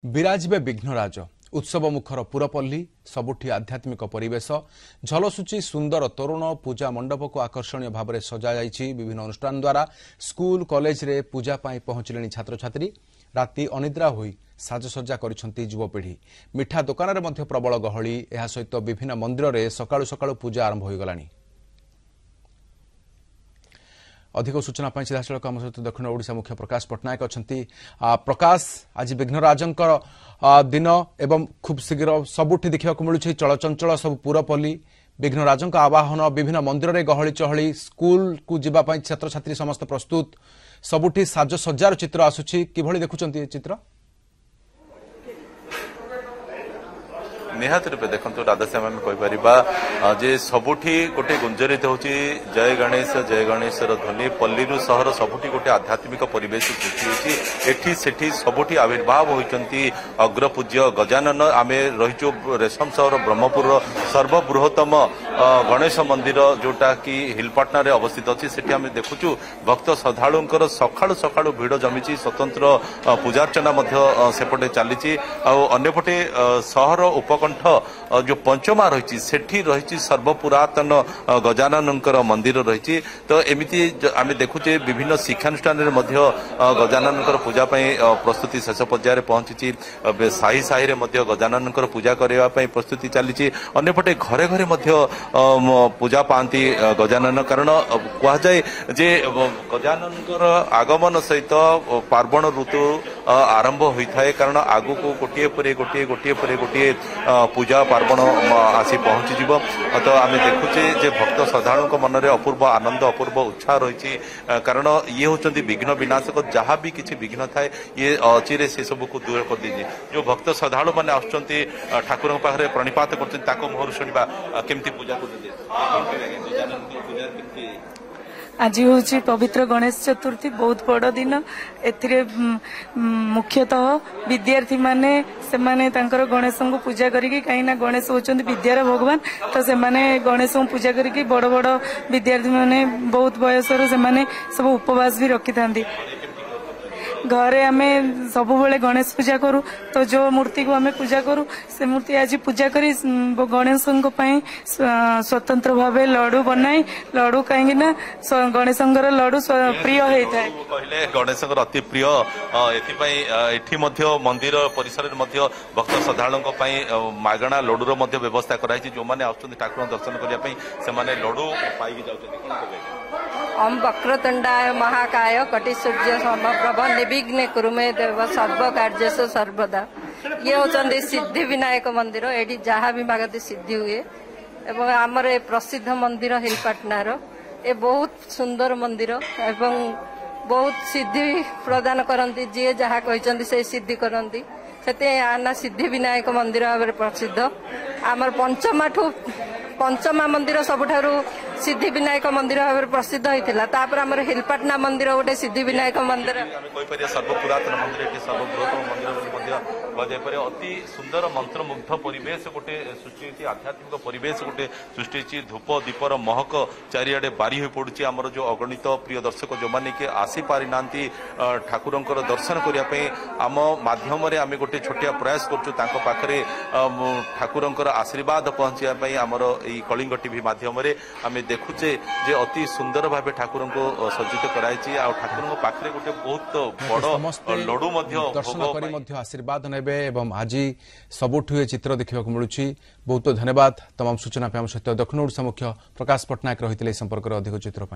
ବିରାଜିବେ ବିଘ୍ନରାଜ उत्सव मुखर पुरपल्ली सबुठी आध्यात्मिक परिवेश झलसुची सुंदर तोरण पूजा मंडप को आकर्षणीय भाव में सजा जाइछि। विभिन्न अनुष्ठान द्वारा स्कूल कॉलेज रे पूजा पाई पहुंचले छात्र छात्री राति अनिद्रा होई साजसज्जा करिसंती युवपीढ़ी। मिठा दुकान रे मध्य प्रबल गहली एहा सहित विभिन्न मंदिर रे सकाळु सकाळु पूजा आरंभ होई गलानी। अधिक सूचना सीधासख आम सहित दक्षिण ओडिशा मुख्य प्रकाश पट्टनायक अच्छा। प्रकाश, आज विघ्नराजंकर दिन एवं खूब शीघ्र सबुठी देखा मिलूँ चलचंचल सब पुरपल्ली विघ्नराजंक आवाहन विभिन्न मंदिर में गहली चहली स्कूल को जीवाई छात्र छात्री समस्त प्रस्तुत सबुठी साजसज्जार चित्र आसुची किभली देखुचंती चित्र निहात रूपे देखो राधाश्याम आम कहीपर जे सबुठी गोटे गुंजरित होची जय गणेश ध्वनि पल्ली सहर सबुठी गोटे आध्यात्मिक परिवेश सृष्टि होती सेठी सबुठी आविर्भाव होती अग्रपूज्य गजानन आम रहीचु रेशम सहर ब्रह्मपुर सर्वबृहत्तम गणेश मंदिर जोटा कि हिलपाटना रे अवस्थित अच्छी सेठी आम देखुचु भक्त श्रद्धालुंकर सकाळु सकाळु भिड़ जमी स्वतंत्र पूजार्चना सेपटे चली अन्यपटे सहर उपकंठ जो पंचमा रही सेठी रही सर्वपुरातन गजानन मंदिर रही। तो एमती आम देखुचे विभिन्न शिक्षानुष्ठान गजानन पूजा प्रस्तुति शेष पर्यायर पहुंची साही साही गजानन पूजा करने प्रस्तुति चली। अन्यपटे घरे घरे पूजा पाती गजानन कारण कहुए जे गजानन आगमन सहित पार्वण ऋतु आरंभ होता है कारण आगु को गोटे पर गोटे पूजा पार्वण आसी पहुंची तो आम देखुचे जे भक्त श्रद्धालु मन में अपूर्व आनंद अपूर्व उत्साह रही कारण ये होती विघ्न विनाशक जहाँ भी किसी विघ्न थाए ये अचिरे से सब को दूर कर दीजिए। जो भक्त श्रद्धालु मैंने आसुच्च ठाकुर पाखे प्रणिपात कर मुहर शुणा केमती पूजा आज हूँ पवित्र गणेश चतुर्थी बहुत बड़ दिन। ए मुख्यतः विद्यार्थी माने सेमाने तांकर गणेश को पूजा करिकी कहीं गणेश होचंदी विद्यार भगवान तो सेमाने गणेश को पूजा करिकी बड़ बड़ विद्यार्थी माने बहुत बयसर सेमाने सब उपवास भी रखी थांती। घरे आमे सब बेले गणेश पूजा करूँ तो जो मूर्ति को आमे पूजा करूँ से मूर्ति आज पूजा करी गणेश स्वतंत्र भाव लड्डू बनाई लड्डू कहीं गणेश लड्डू प्रिय होता है कहले गणेश अति प्रिय एठी मंदिर परिसर में भक्त श्रद्धालु मागणा लड्डूर व्यवस्था कराई जो मैंने आसुच्च ठाकुर दर्शन करने लड्डू पाई जाऊँ। ओम वक्रतुंडाय महाकाय कटिसूर्य समप्रभ निर्विघ्ने कुरु मे देव सर्व कार्येषु सर्वदा। ये होचंदी सिद्धि विनायक मंदिर एडी जहाँ भी मागती सिद्धि हुए एवं आमर ए प्रसिद्ध मंदिर हिलपाटनार ए बहुत सुंदर मंदिर एवं बहुत सिद्धि प्रदान करती जी जहाँ कहते से सिद्धि करती से आना सिद्धि विनायक मंदिर भाव प्रसिद्ध। आमर पंचमा मंदिर सबुठारु सिद्धि विनायक मंदिर भाव प्रसिद्ध होता आमर हिलपाटना मंदिर गोटे सिद्धि विनायक मंदिर सर्वपुरातन मंदिर सर्वबृहत्तम मंदिर अति सुंदर मंत्रमुग्ध परिवेश गोटे सृष्टि आध्यात्मिक परिवेश गोटे सृष्टि धूप दीपर महक चारिआडे बारी हो पड़ुची। आमर जो अगणित प्रिय दर्शक जो मैंने कि आसी पारि नांती ठाकुर दर्शन करने आम माध्यम आम गोटे छोटिया प्रयास करें ठाकुर आशीर्वाद पहुंचाई आमर यही कलिंग टीवी माध्यम आम देखुचे जे अति सुंदर भाव ठाकुर को सज्जित कराई ठाकुर पाखे गोटे बहुत बड़ लड्डू दर्शन आशीर्वाद नेबे एवं आज सबुठु चित्र देखा मिलूँ। बहुत धन्यवाद तमाम सूचना सहित दक्षिण ओडिशा मुख्य प्रकाश पट्टनायक रही संपर्क अधिक चित्र।